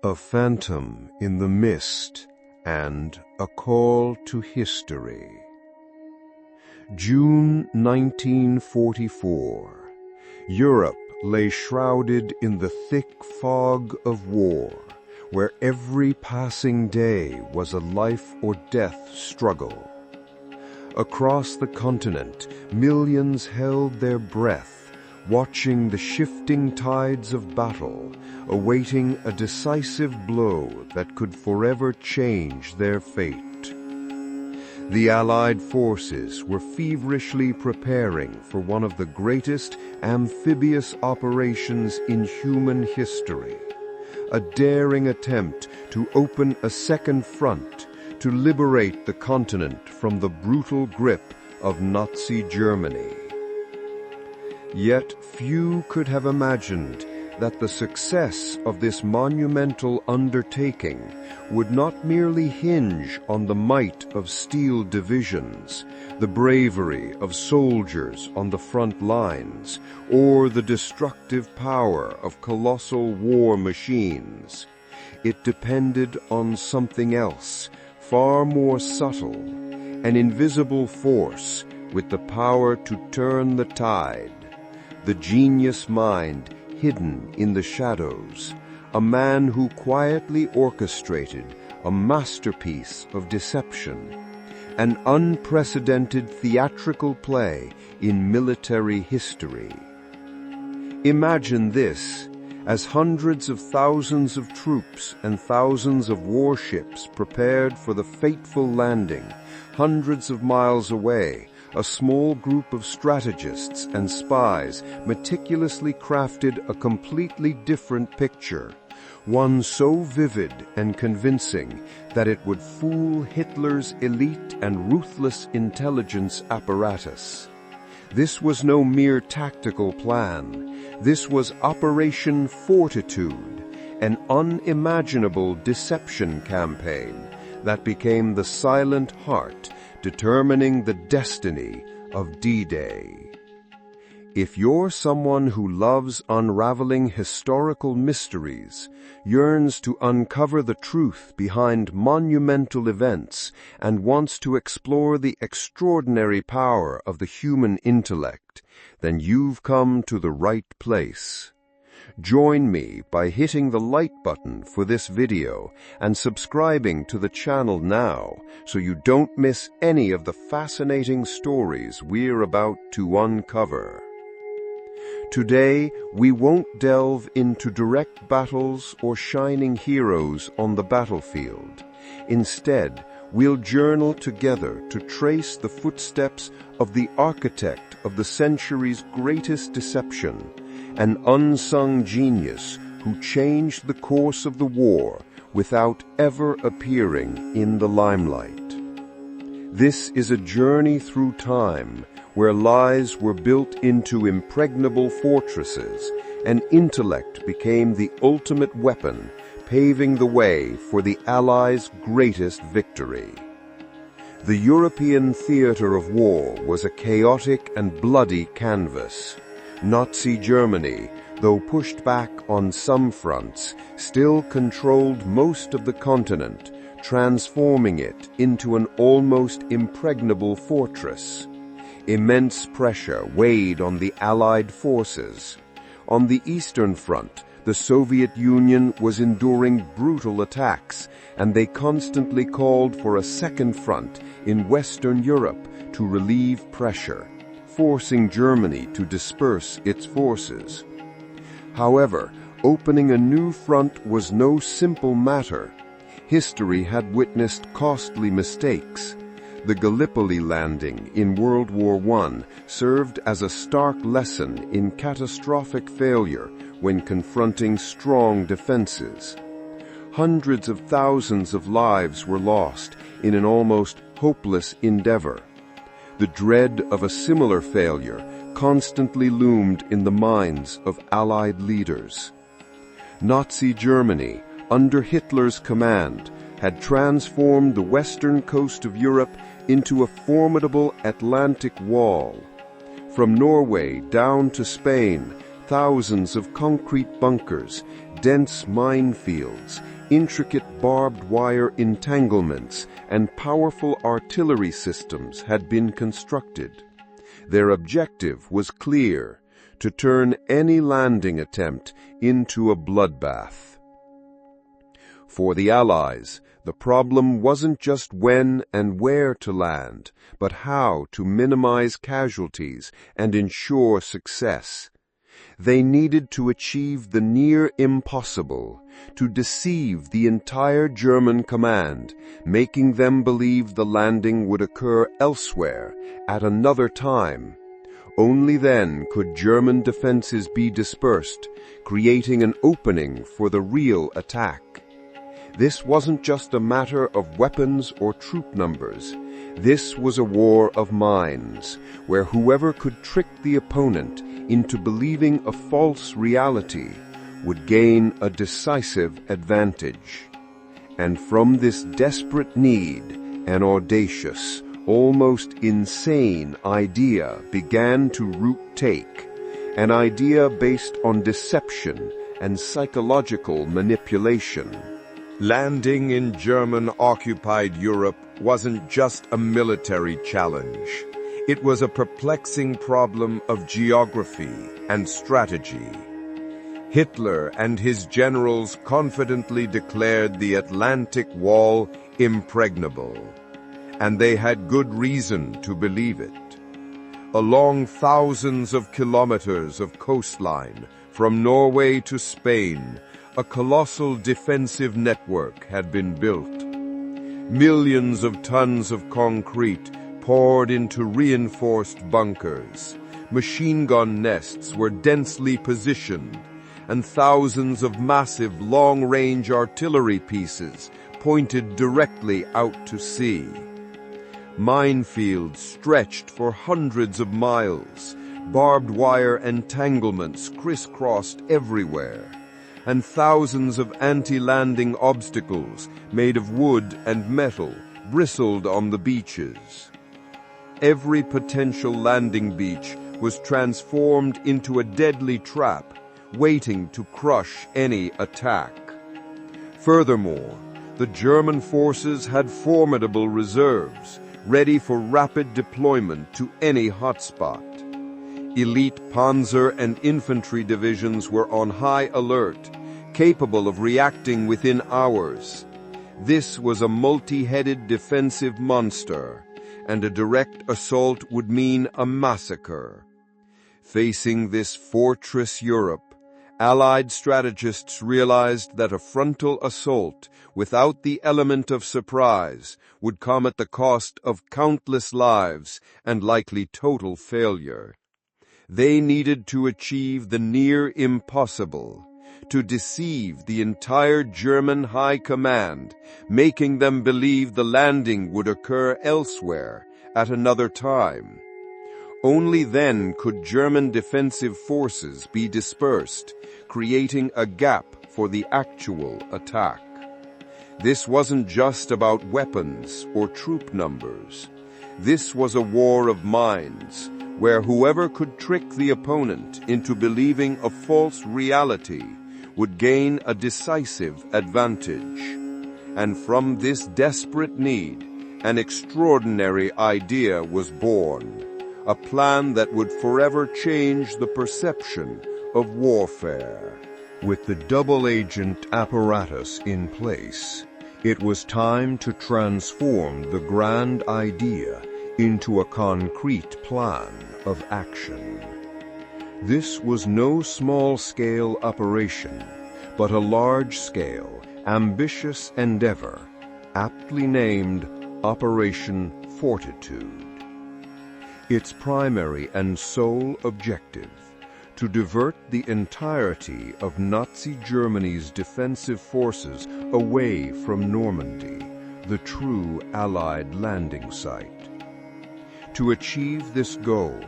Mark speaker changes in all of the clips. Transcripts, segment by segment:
Speaker 1: A Phantom in the Mist and A Call to History. June 1944. Europe lay shrouded in the thick fog of war, where every passing day was a life-or-death struggle. Across the continent, millions held their breath, watching the shifting tides of battle, awaiting a decisive blow that could forever change their fate. The Allied forces were feverishly preparing for one of the greatest amphibious operations in human history, a daring attempt to open a second front to liberate the continent from the brutal grip of Nazi Germany. Yet few could have imagined that the success of this monumental undertaking would not merely hinge on the might of steel divisions, the bravery of soldiers on the front lines, or the destructive power of colossal war machines. It depended on something else, far more subtle, an invisible force with the power to turn the tide. The genius mind hidden in the shadows, a man who quietly orchestrated a masterpiece of deception, an unprecedented theatrical play in military history. Imagine this, as hundreds of thousands of troops and thousands of warships prepared for the fateful landing, hundreds of miles away, a small group of strategists and spies meticulously crafted a completely different picture, one so vivid and convincing that it would fool Hitler's elite and ruthless intelligence apparatus. This was no mere tactical plan. This was Operation Fortitude, an unimaginable deception campaign that became the silent heart determining the destiny of D-Day. If you're someone who loves unraveling historical mysteries, yearns to uncover the truth behind monumental events, and wants to explore the extraordinary power of the human intellect, then you've come to the right place. Join me by hitting the like button for this video and subscribing to the channel now so you don't miss any of the fascinating stories we're about to uncover. Today, we won't delve into direct battles or shining heroes on the battlefield. Instead, we'll journey together to trace the footsteps of the architect of the century's greatest deception, an unsung genius who changed the course of the war without ever appearing in the limelight. This is a journey through time where lies were built into impregnable fortresses and intellect became the ultimate weapon, paving the way for the Allies' greatest victory. The European theater of war was a chaotic and bloody canvas. Nazi Germany, though pushed back on some fronts, still controlled most of the continent, transforming it into an almost impregnable fortress. Immense pressure weighed on the Allied forces. On the Eastern Front, the Soviet Union was enduring brutal attacks, and they constantly called for a second front in Western Europe to relieve pressure, forcing Germany to disperse its forces. However, opening a new front was no simple matter. History had witnessed costly mistakes. The Gallipoli landing in World War I served as a stark lesson in catastrophic failure when confronting strong defenses. Hundreds of thousands of lives were lost in an almost hopeless endeavor. The dread of a similar failure constantly loomed in the minds of Allied leaders. Nazi Germany, under Hitler's command, had transformed the western coast of Europe into a formidable Atlantic wall. From Norway down to Spain, thousands of concrete bunkers, dense minefields, intricate barbed wire entanglements, and powerful artillery systems had been constructed. Their objective was clear: to turn any landing attempt into a bloodbath. For the Allies, the problem wasn't just when and where to land, but how to minimize casualties and ensure success. They needed to achieve the near impossible, to deceive the entire German command, making them believe the landing would occur elsewhere, at another time. Only then could German defenses be dispersed, creating an opening for the real attack. This wasn't just a matter of weapons or troop numbers. This was a war of minds, where whoever could trick the opponent into believing a false reality would gain a decisive advantage. And from this desperate need, an audacious, almost insane idea began to root take, an idea based on deception and psychological manipulation.
Speaker 2: Landing in German-occupied Europe wasn't just a military challenge. It was a perplexing problem of geography and strategy. Hitler and his generals confidently declared the Atlantic Wall impregnable, and they had good reason to believe it. Along thousands of kilometers of coastline, from Norway to Spain, a colossal defensive network had been built. Millions of tons of concrete poured into reinforced bunkers. Machine gun nests were densely positioned, and thousands of massive long-range artillery pieces pointed directly out to sea. Minefields stretched for hundreds of miles. Barbed wire entanglements crisscrossed everywhere, and thousands of anti-landing obstacles made of wood and metal bristled on the beaches. Every potential landing beach was transformed into a deadly trap, waiting to crush any attack. Furthermore, the German forces had formidable reserves, ready for rapid deployment to any hotspot. Elite panzer and infantry divisions were on high alert, capable of reacting within hours. This was a multi-headed defensive monster, and a direct assault would mean a massacre. Facing this fortress Europe, Allied strategists realized that a frontal assault without the element of surprise would come at the cost of countless lives and likely total failure. They needed to achieve the near impossible, to deceive the entire German high command, making them believe the landing would occur elsewhere, at another time. Only then could German defensive forces be dispersed, creating a gap for the actual attack. This wasn't just about weapons or troop numbers. This was a war of minds, where whoever could trick the opponent into believing a false reality would gain a decisive advantage. And from this desperate need, an extraordinary idea was born, a plan that would forever change the perception of warfare.
Speaker 1: With the double-agent apparatus in place, it was time to transform the grand idea into a concrete plan of action. This was no small-scale operation, but a large-scale, ambitious endeavor, aptly named Operation Fortitude. Its primary and sole objective, to divert the entirety of Nazi Germany's defensive forces away from Normandy, the true Allied landing site. To achieve this goal,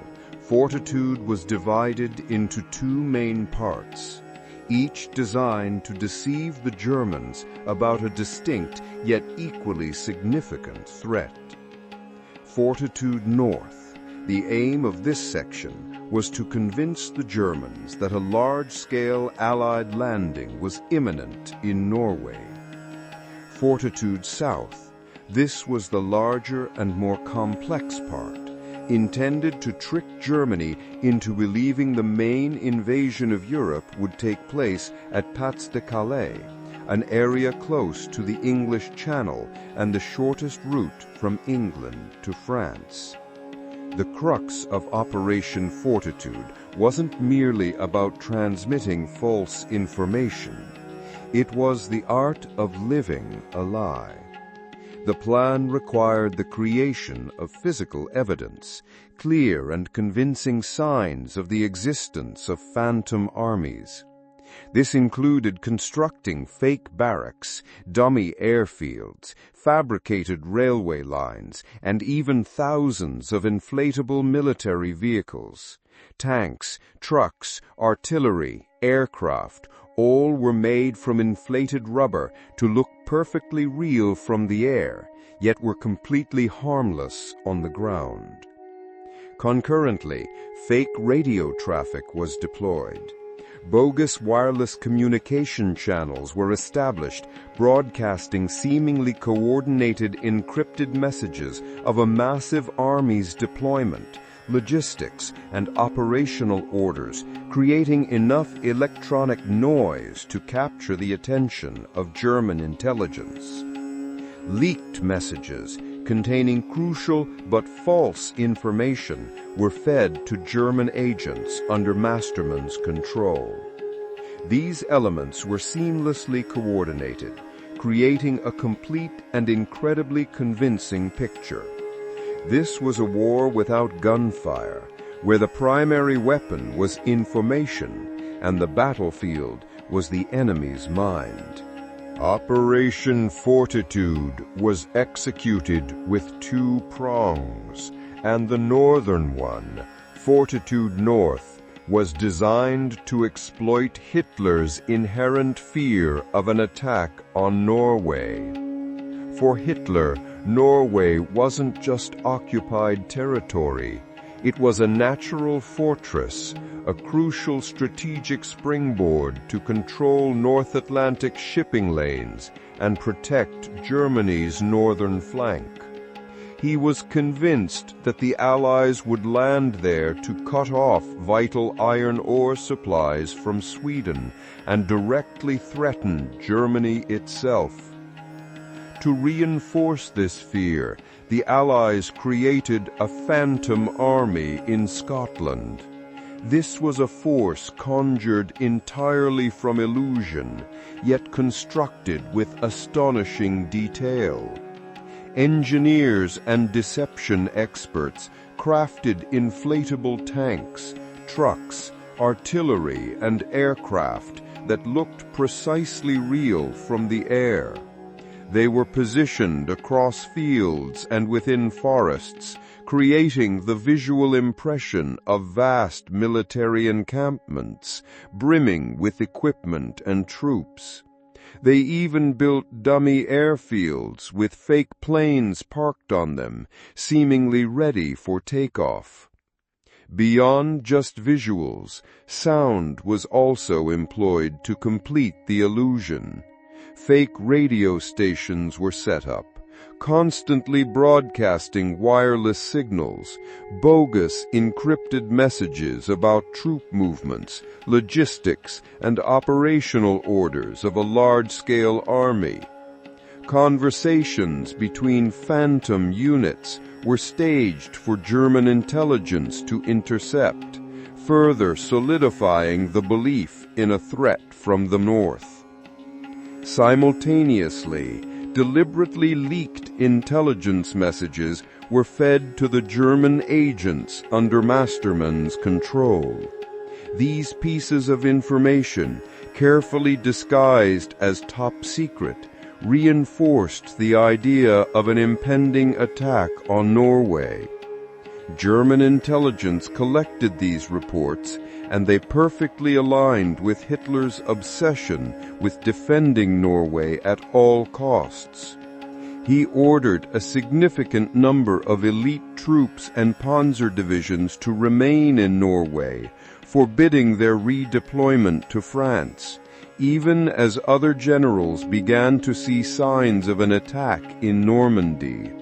Speaker 1: Fortitude was divided into two main parts, each designed to deceive the Germans about a distinct yet equally significant threat. Fortitude North,
Speaker 2: The aim of this section was to convince the Germans that a large-scale Allied landing was imminent in Norway. Fortitude South. This was the larger and more complex part, intended to trick Germany into believing the main invasion of Europe would take place at Pas-de-Calais, an area close to the English Channel and the shortest route from England to France. The crux of Operation Fortitude wasn't merely about transmitting false information. It was the art of living a lie. The plan required the creation of physical evidence, clear and convincing signs of the existence of phantom armies. This included constructing fake barracks, dummy airfields, fabricated railway lines, and even thousands of inflatable military vehicles. Tanks, trucks, artillery, aircraft, all were made from inflated rubber to look perfectly real from the air, yet were completely harmless on the ground. Concurrently, fake radio traffic was deployed. Bogus wireless communication channels were established, broadcasting seemingly coordinated encrypted messages of a massive army's deployment, logistics, and operational orders, creating enough electronic noise to capture the attention of German intelligence. Leaked messages containing crucial but false information were fed to German agents under Masterman's control. These elements were seamlessly coordinated, creating a complete and incredibly convincing picture. This was a war without gunfire, where the primary weapon was information and the battlefield was the enemy's mind. Operation Fortitude was executed with two prongs, and the northern one, Fortitude North, was designed to exploit Hitler's inherent fear of an attack on Norway. For Hitler, Norway wasn't just occupied territory. It was a natural fortress, a crucial strategic springboard to control North Atlantic shipping lanes and protect Germany's northern flank. He was convinced that the Allies would land there to cut off vital iron ore supplies from Sweden and directly threaten Germany itself. To reinforce this fear, the Allies created a phantom army in Scotland. This was a force conjured entirely from illusion, yet constructed with astonishing detail. Engineers and deception experts crafted inflatable tanks, trucks, artillery, and aircraft that looked precisely real from the air. They were positioned across fields and within forests, creating the visual impression of vast military encampments, brimming with equipment and troops. They even built dummy airfields with fake planes parked on them, seemingly ready for takeoff. Beyond just visuals, sound was also employed to complete the illusion. Fake radio stations were set up, constantly broadcasting wireless signals, bogus encrypted messages about troop movements, logistics, and operational orders of a large-scale army. Conversations between phantom units were staged for German intelligence to intercept, further solidifying the belief in a threat from the north. Simultaneously, deliberately leaked intelligence messages were fed to the German agents under Masterman's control. These pieces of information, carefully disguised as top secret, reinforced the idea of an impending attack on Norway. German intelligence collected these reports, and they perfectly aligned with Hitler's obsession with defending Norway at all costs. He ordered a significant number of elite troops and panzer divisions to remain in Norway, forbidding their redeployment to France, even as other generals began to see signs of an attack in Normandy.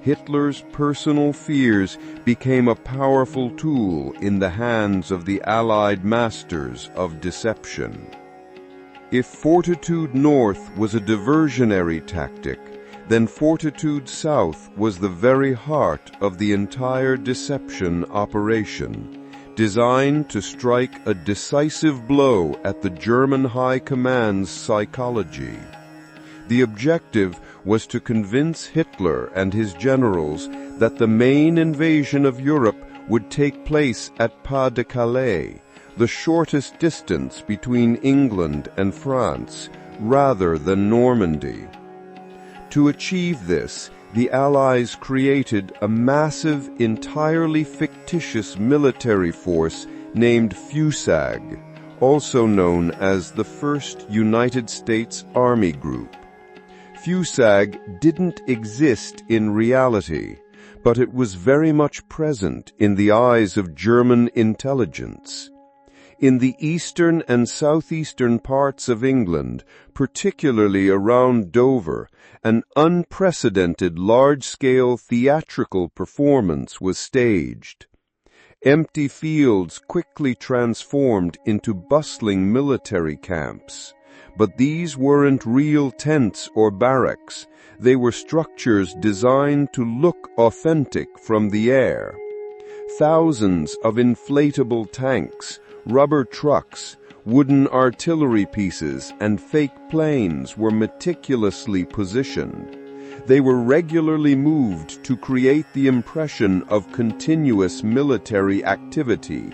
Speaker 2: Hitler's personal fears became a powerful tool in the hands of the Allied masters of deception. If Fortitude North was a diversionary tactic, then Fortitude South was the very heart of the entire deception operation, designed to strike a decisive blow at the German High Command's psychology. The objective was to convince Hitler and his generals that the main invasion of Europe would take place at Pas-de-Calais, the shortest distance between England and France, rather than Normandy. To achieve this, the Allies created a massive, entirely fictitious military force named FUSAG, also known as the First United States Army Group. FUSAG didn't exist in reality, but it was very much present in the eyes of German intelligence. In the eastern and southeastern parts of England, particularly around Dover, an unprecedented large-scale theatrical performance was staged. Empty fields quickly transformed into bustling military camps. But these weren't real tents or barracks. They were structures designed to look authentic from the air. Thousands of inflatable tanks, rubber trucks, wooden artillery pieces, and fake planes were meticulously positioned. They were regularly moved to create the impression of continuous military activity.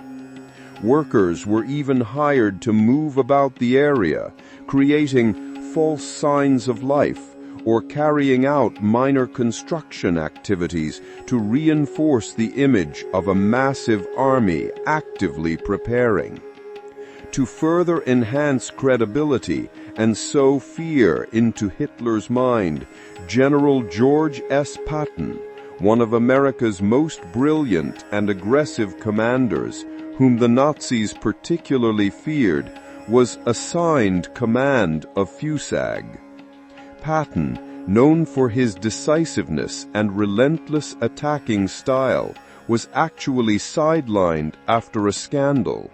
Speaker 2: Workers were even hired to move about the area, creating false signs of life or carrying out minor construction activities to reinforce the image of a massive army actively preparing. To further enhance credibility and sow fear into Hitler's mind, General George S. Patton, one of America's most brilliant and aggressive commanders, whom the Nazis particularly feared, was assigned command of FUSAG. Patton, known for his decisiveness and relentless attacking style, was actually sidelined after a scandal.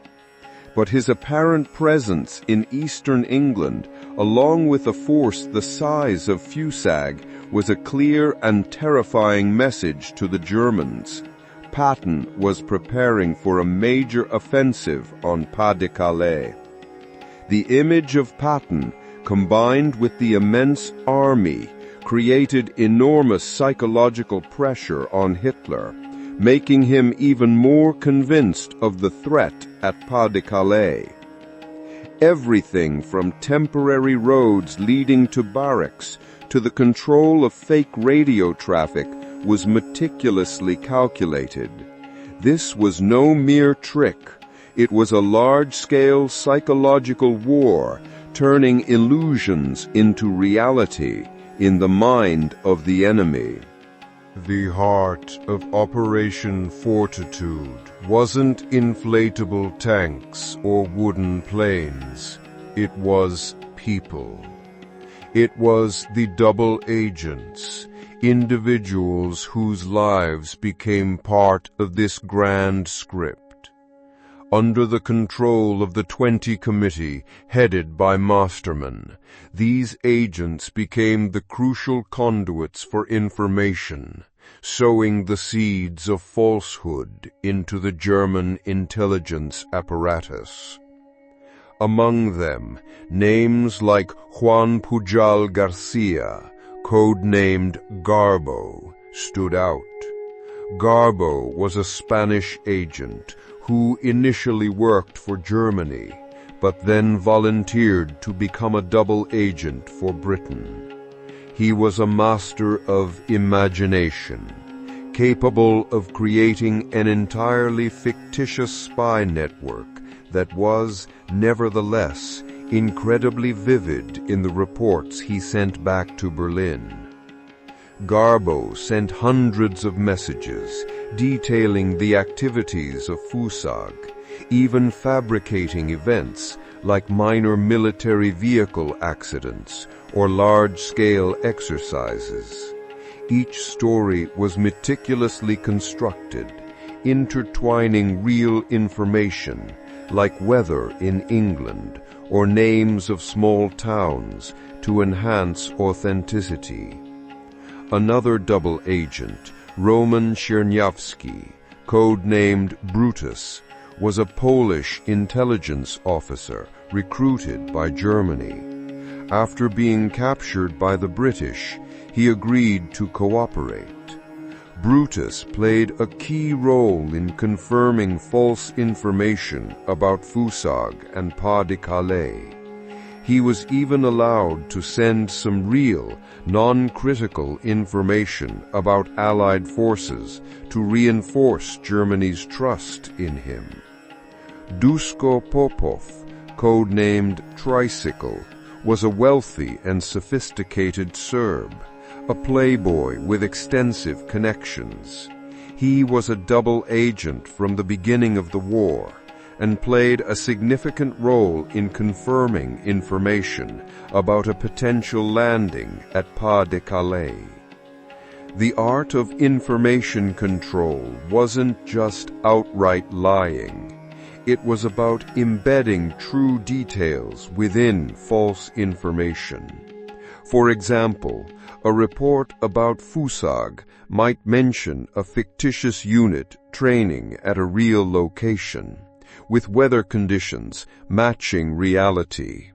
Speaker 2: But his apparent presence in eastern England, along with a force the size of FUSAG, was a clear and terrifying message to the Germans. Patton was preparing for a major offensive on Pas-de-Calais. The image of Patton, combined with the immense army, created enormous psychological pressure on Hitler, making him even more convinced of the threat at Pas-de-Calais. Everything from temporary roads leading to barracks to the control of fake radio traffic was meticulously calculated. This was no mere trick. It was a large-scale psychological war, turning illusions into reality in the mind of the enemy.
Speaker 1: The heart of Operation Fortitude wasn't inflatable tanks or wooden planes. It was people. It was the double agents, individuals whose lives became part of this grand script. Under the control of the 20 Committee, headed by Masterman, these agents became the crucial conduits for information, sowing the seeds of falsehood into the German intelligence apparatus. Among them, names like Juan Pujal Garcia, codenamed Garbo, stood out. Garbo was a Spanish agent who initially worked for Germany, but then volunteered to become a double agent for Britain. He was a master of imagination, capable of creating an entirely fictitious spy network that was, nevertheless, incredibly vivid in the reports he sent back to Berlin.
Speaker 2: Garbo sent hundreds of messages detailing the activities of Fusag, even fabricating events like minor military vehicle accidents or large-scale exercises. Each story was meticulously constructed, intertwining real information like weather in England or names of small towns to enhance authenticity. Another double agent, Roman Czerniawski, codenamed Brutus, was a Polish intelligence officer recruited by Germany. After being captured by the British, he agreed to cooperate. Brutus played a key role in confirming false information about Fusag and Pas-de-Calais. He was even allowed to send some real, non-critical information about Allied forces to reinforce Germany's trust in him. Duško Popov, codenamed Tricycle, was a wealthy and sophisticated Serb, a playboy with extensive connections. He was a double agent from the beginning of the war and played a significant role in confirming information about a potential landing at Pas-de-Calais. The art of information control wasn't just outright lying. It was about embedding true details within false information. For example, a report about Fusag might mention a fictitious unit training at a real location, with weather conditions matching reality.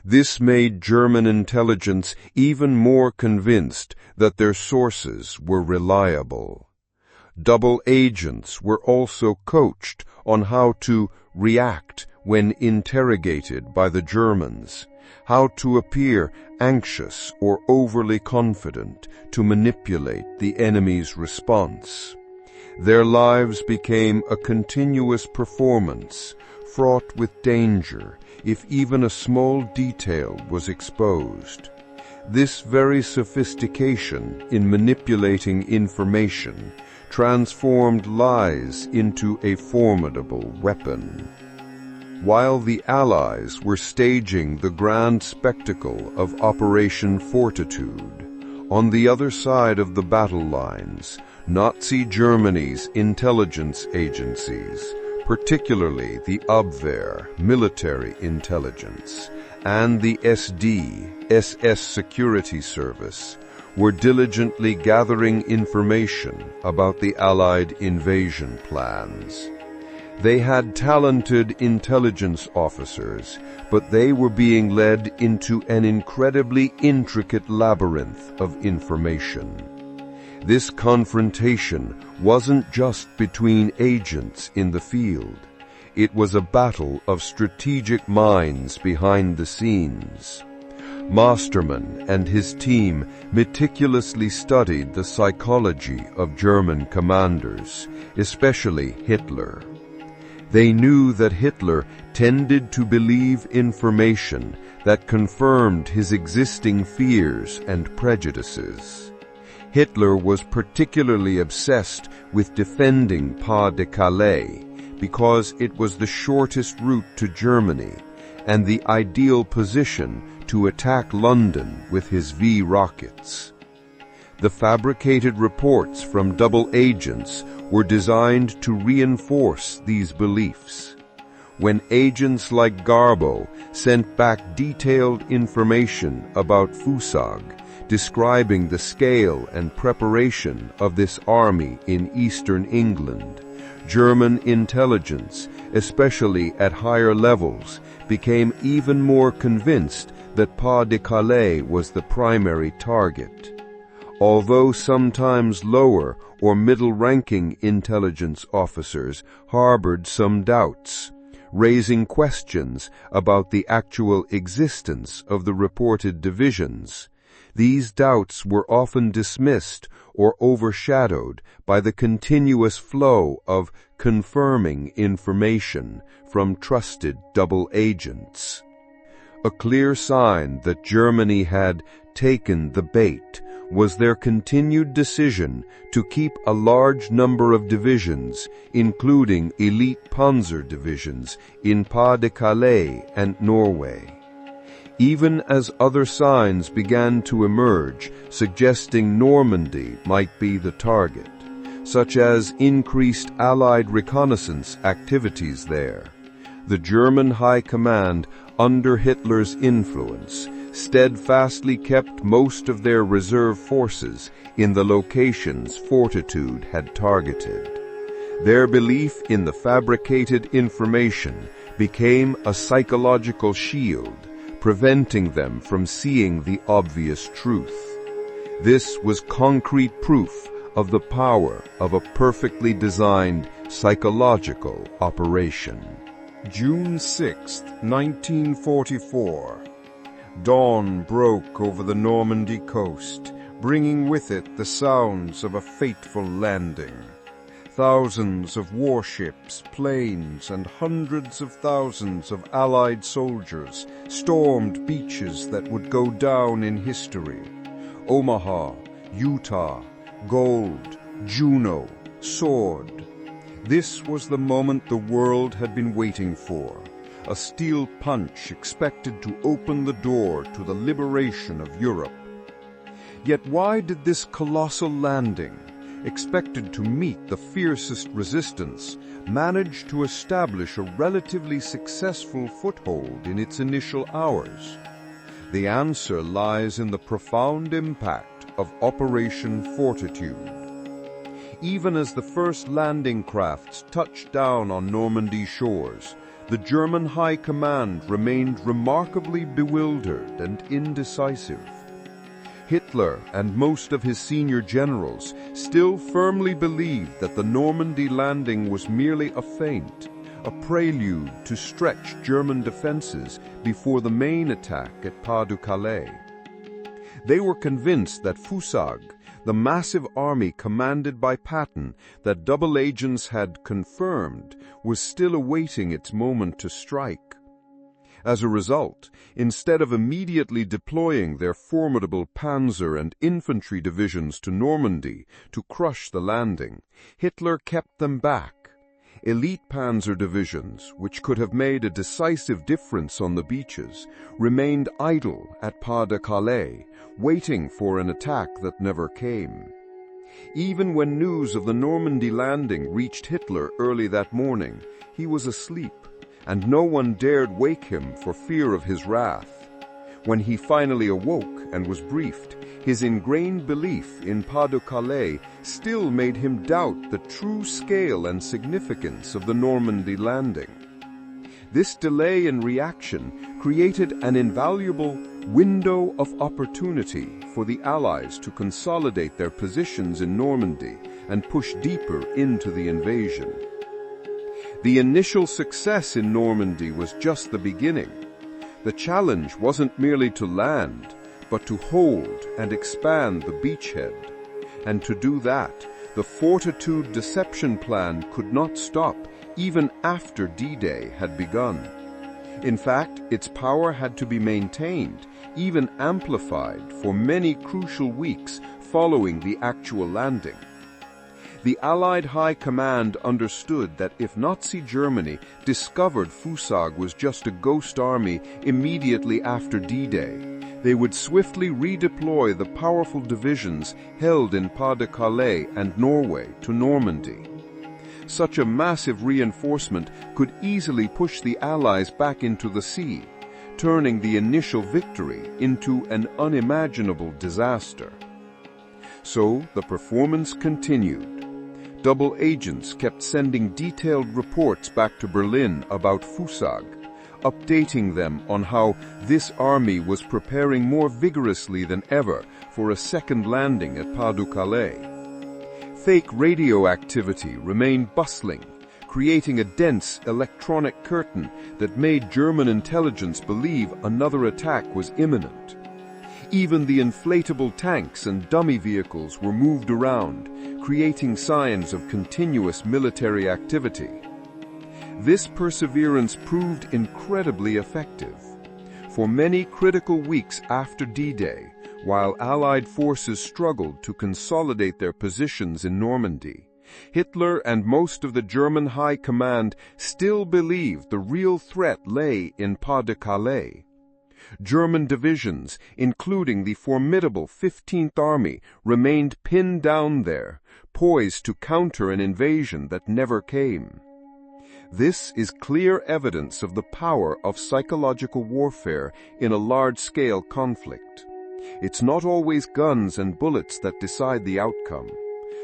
Speaker 2: This made German intelligence even more convinced that their sources were reliable. Double agents were also coached on how to react when interrogated by the Germans, how to appear anxious or overly confident to manipulate the enemy's response. Their lives became a continuous performance, fraught with danger if even a small detail was exposed. This very sophistication in manipulating information transformed lies into a formidable weapon. While the Allies were staging the grand spectacle of Operation Fortitude, on the other side of the battle lines, Nazi Germany's intelligence agencies, particularly the Abwehr, military intelligence, and the SD, SS Security Service, were diligently gathering information about the Allied invasion plans. They had talented intelligence officers, but they were being led into an incredibly intricate labyrinth of information. This confrontation wasn't just between agents in the field. It was a battle of strategic minds behind the scenes. Masterman and his team meticulously studied the psychology of German commanders, especially Hitler. They knew that Hitler tended to believe information that confirmed his existing fears and prejudices. Hitler was particularly obsessed with defending Pas-de-Calais because it was the shortest route to Germany and the ideal position to attack London with his V rockets. The fabricated reports from double agents were designed to reinforce these beliefs. When agents like Garbo sent back detailed information about Fusag, describing the scale and preparation of this army in eastern England, German intelligence, especially at higher levels, became even more convinced that Pas-de-Calais was the primary target. Although sometimes lower or middle-ranking intelligence officers harbored some doubts, raising questions about the actual existence of the reported divisions, these doubts were often dismissed or overshadowed by the continuous flow of confirming information from trusted double agents. A clear sign that Germany had taken the bait was their continued decision to keep a large number of divisions, including elite panzer divisions, in Pas-de-Calais and Norway. Even as other signs began to emerge suggesting Normandy might be the target, such as increased Allied reconnaissance activities there, the German High Command, under Hitler's influence, steadfastly kept most of their reserve forces in the locations Fortitude had targeted. Their belief in the fabricated information became a psychological shield, preventing them from seeing the obvious truth. This was concrete proof of the power of a perfectly designed psychological operation.
Speaker 1: June 6, 1944. Dawn broke over the Normandy coast, bringing with it the sounds of a fateful landing. Thousands of warships, planes, and hundreds of thousands of Allied soldiers stormed beaches that would go down in history. Omaha, Utah, Gold, Juno, Sword. This was the moment the world had been waiting for. A steel punch expected to open the door to the liberation of Europe. Yet why did this colossal landing, expected to meet the fiercest resistance, manage to establish a relatively successful foothold in its initial hours? The answer lies in the profound impact of Operation Fortitude. Even as the first landing crafts touched down on Normandy shores, the German High Command remained remarkably bewildered and indecisive. Hitler and most of his senior generals still firmly believed that the Normandy landing was merely a feint, a prelude to stretch German defenses before the main attack at Pas-de-Calais. They were convinced that Fusag, the massive army commanded by Patton that double agents had confirmed, was still awaiting its moment to strike. As a result, instead of immediately deploying their formidable panzer and infantry divisions to Normandy to crush the landing, Hitler kept them back. Elite panzer divisions, which could have made a decisive difference on the beaches, remained idle at Pas-de-Calais, waiting for an attack that never came. Even when news of the Normandy landing reached Hitler early that morning, he was asleep, and no one dared wake him for fear of his wrath. When he finally awoke and was briefed, his ingrained belief in Pas-de-Calais still made him doubt the true scale and significance of the Normandy landing. This delay in reaction created an invaluable window of opportunity for the Allies to consolidate their positions in Normandy and push deeper into the invasion. The initial success in Normandy was just the beginning. The challenge wasn't merely to land, but to hold and expand the beachhead. And to do that, the Fortitude deception plan could not stop even after D-Day had begun. In fact, its power had to be maintained, even amplified, for many crucial weeks following the actual landing. The Allied High Command understood that if Nazi Germany discovered Fusag was just a ghost army immediately after D-Day, they would swiftly redeploy the powerful divisions held in Pas-de-Calais and Norway to Normandy. Such a massive reinforcement could easily push the Allies back into the sea, turning the initial victory into an unimaginable disaster. So the performance continued. Double agents kept sending detailed reports back to Berlin about Fusag, updating them on how this army was preparing more vigorously than ever for a second landing at Pas-de-Calais. Fake radio activity remained bustling, creating a dense electronic curtain that made German intelligence believe another attack was imminent. Even the inflatable tanks and dummy vehicles were moved around, creating signs of continuous military activity. This perseverance proved incredibly effective. For many critical weeks after D-Day,
Speaker 2: While Allied forces struggled to consolidate their positions in Normandy, Hitler and most of the German High Command still believed the real threat lay in Pas-de-Calais. German divisions, including the formidable 15th Army, remained pinned down there, poised to counter an invasion that never came. This is clear evidence of the power of psychological warfare in a large-scale conflict. It's not always guns and bullets that decide the outcome.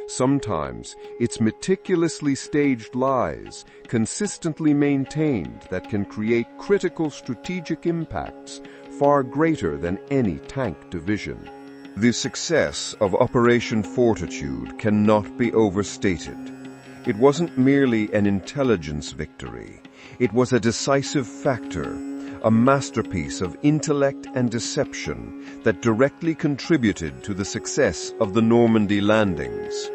Speaker 2: Sometimes it's meticulously staged lies, consistently maintained, that can create critical strategic impacts far greater than any tank division. The success of Operation Fortitude cannot be overstated. It wasn't merely an intelligence victory. It was a decisive factor, a masterpiece of intellect and deception that directly contributed to the success of the Normandy landings.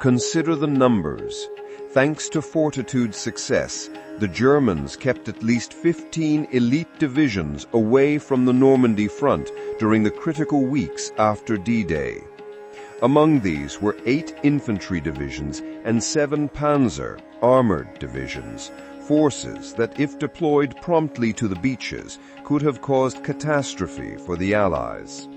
Speaker 2: Consider the numbers. Thanks to Fortitude's success, the Germans kept at least 15 elite divisions away from the Normandy front during the critical weeks after D-Day. Among these were 8 infantry divisions and 7 panzer, armored divisions, forces that, if deployed promptly to the beaches, could have caused catastrophe for the Allies.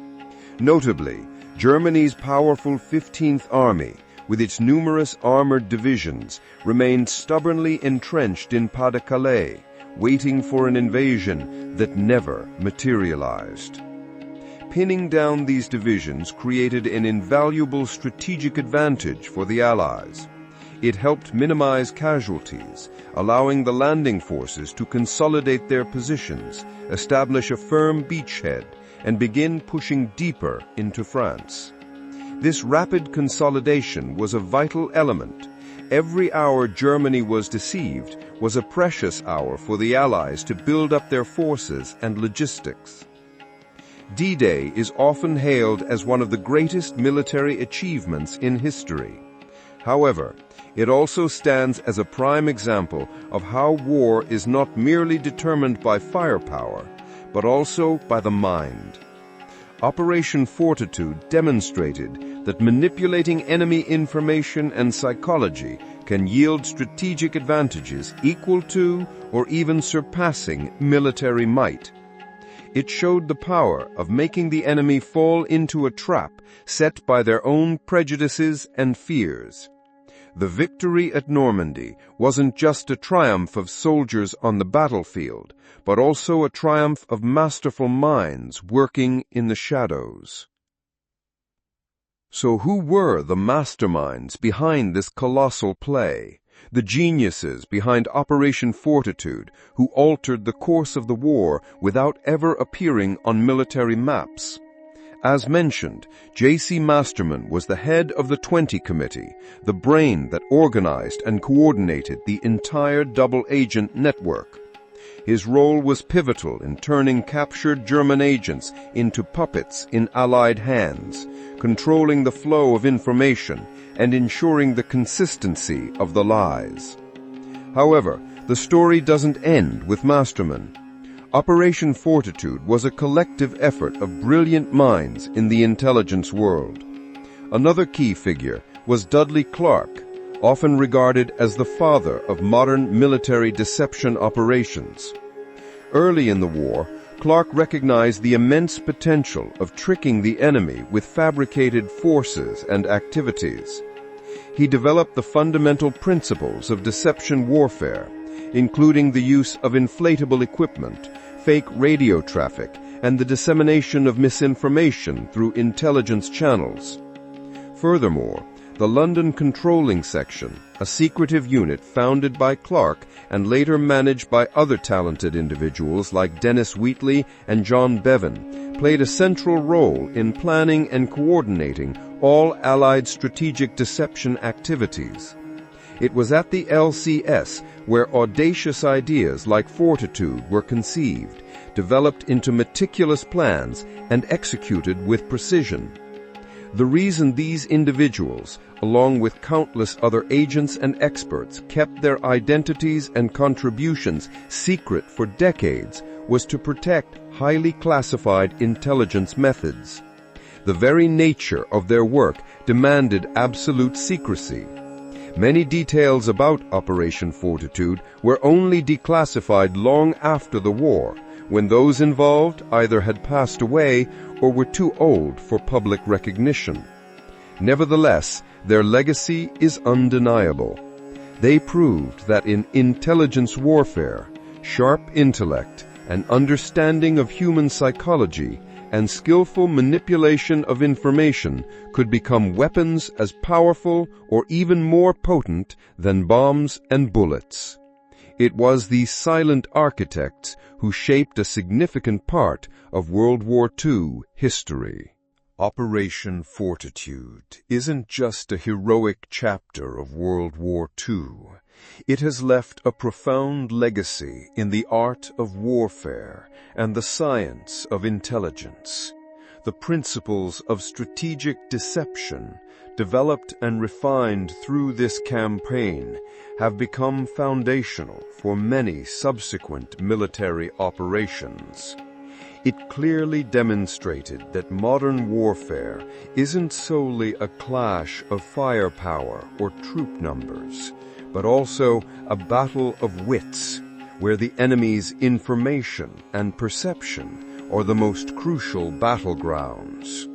Speaker 2: Notably, Germany's powerful 15th Army, with its numerous armored divisions, remained stubbornly entrenched in Pas-de-Calais, waiting for an invasion that never materialized. Pinning down these divisions created an invaluable strategic advantage for the Allies. It helped minimize casualties, allowing the landing forces to consolidate their positions, establish a firm beachhead, and begin pushing deeper into France. This rapid consolidation was a vital element. Every hour Germany was deceived was a precious hour for the Allies to build up their forces and logistics. D-Day is often hailed as one of the greatest military achievements in history. However, it also stands as a prime example of how war is not merely determined by firepower, but also by the mind. Operation Fortitude demonstrated that manipulating enemy information and psychology can yield strategic advantages equal to or even surpassing military might. It showed the power of making the enemy fall into a trap set by their own prejudices and fears. The victory at Normandy wasn't just a triumph of soldiers on the battlefield, but also a triumph of masterful minds working in the shadows. So who were the masterminds behind this colossal play? The geniuses behind Operation Fortitude, who altered the course of the war without ever appearing on military maps. As mentioned, J.C. Masterman was the head of the 20 Committee, the brain that organized and coordinated the entire double-agent network. His role was pivotal in turning captured German agents into puppets in Allied hands, controlling the flow of information and ensuring the consistency of the lies. However, the story doesn't end with Masterman. Operation Fortitude was a collective effort of brilliant minds in the intelligence world. Another key figure was Dudley Clark, often regarded as the father of modern military deception operations. Early in the war, Clark recognized the immense potential of tricking the enemy with fabricated forces and activities. He developed the fundamental principles of deception warfare, including the use of inflatable equipment, fake radio traffic, and the dissemination of misinformation through intelligence channels. Furthermore, the London Controlling Section, a secretive unit founded by Clark and later managed by other talented individuals like Dennis Wheatley and John Bevan, played a central role in planning and coordinating all Allied strategic deception activities. It was at the LCS where audacious ideas like Fortitude were conceived, developed into meticulous plans, and executed with precision. The reason these individuals, along with countless other agents and experts, kept their identities and contributions secret for decades was to protect highly classified intelligence methods. The very nature of their work demanded absolute secrecy. Many details about Operation Fortitude were only declassified long after the war, when those involved either had passed away or were too old for public recognition. Nevertheless, their legacy is undeniable. They proved that in intelligence warfare, sharp intellect, an understanding of human psychology, and skillful manipulation of information could become weapons as powerful or even more potent than bombs and bullets. It was these silent architects who shaped a significant part of World War II history. Operation Fortitude isn't just a heroic chapter of World War II. It has left a profound legacy in the art of warfare and the science of intelligence. The principles of strategic deception, developed and refined through this campaign, have become foundational for many subsequent military operations. It clearly demonstrated that modern warfare isn't solely a clash of firepower or troop numbers, but also a battle of wits, where the enemy's information and perception are the most crucial battlegrounds.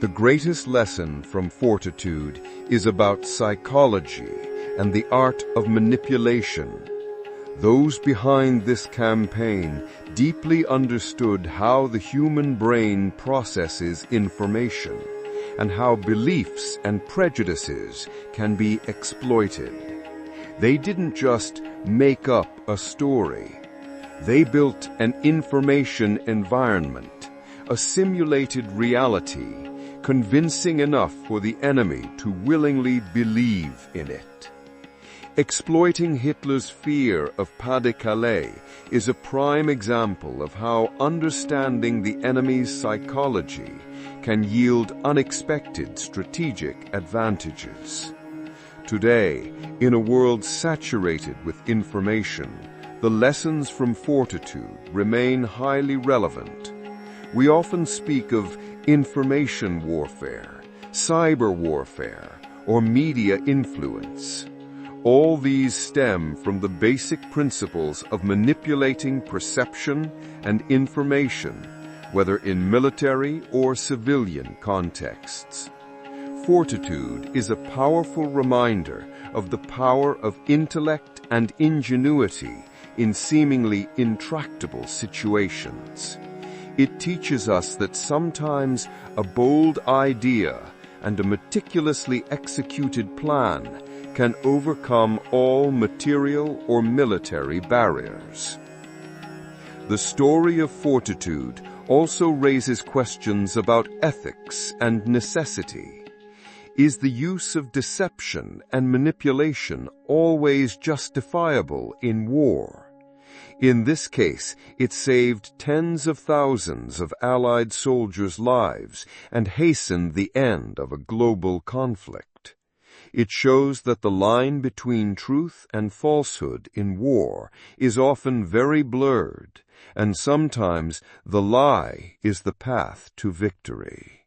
Speaker 2: The greatest lesson from Fortitude is about psychology and the art of manipulation. Those behind this campaign deeply understood how the human brain processes information and how beliefs and prejudices can be exploited. They didn't just make up a story. They built an information environment, a simulated reality, convincing enough for the enemy to willingly believe in it. Exploiting Hitler's fear of Pas-de-Calais is a prime example of how understanding the enemy's psychology can yield unexpected strategic advantages. Today, in a world saturated with information, the lessons from Fortitude remain highly relevant. We often speak of information warfare, cyber warfare, or media influence. All these stem from the basic principles of manipulating perception and information, whether in military or civilian contexts. Fortitude is a powerful reminder of the power of intellect and ingenuity in seemingly intractable situations. It teaches us that sometimes a bold idea and a meticulously executed plan can overcome all material or military barriers. The story of Fortitude also raises questions about ethics and necessity. Is the use of deception and manipulation always justifiable in war? In this case, it saved tens of thousands of Allied soldiers' lives and hastened the end of a global conflict. It shows that the line between truth and falsehood in war is often very blurred, and sometimes the lie is the path to victory.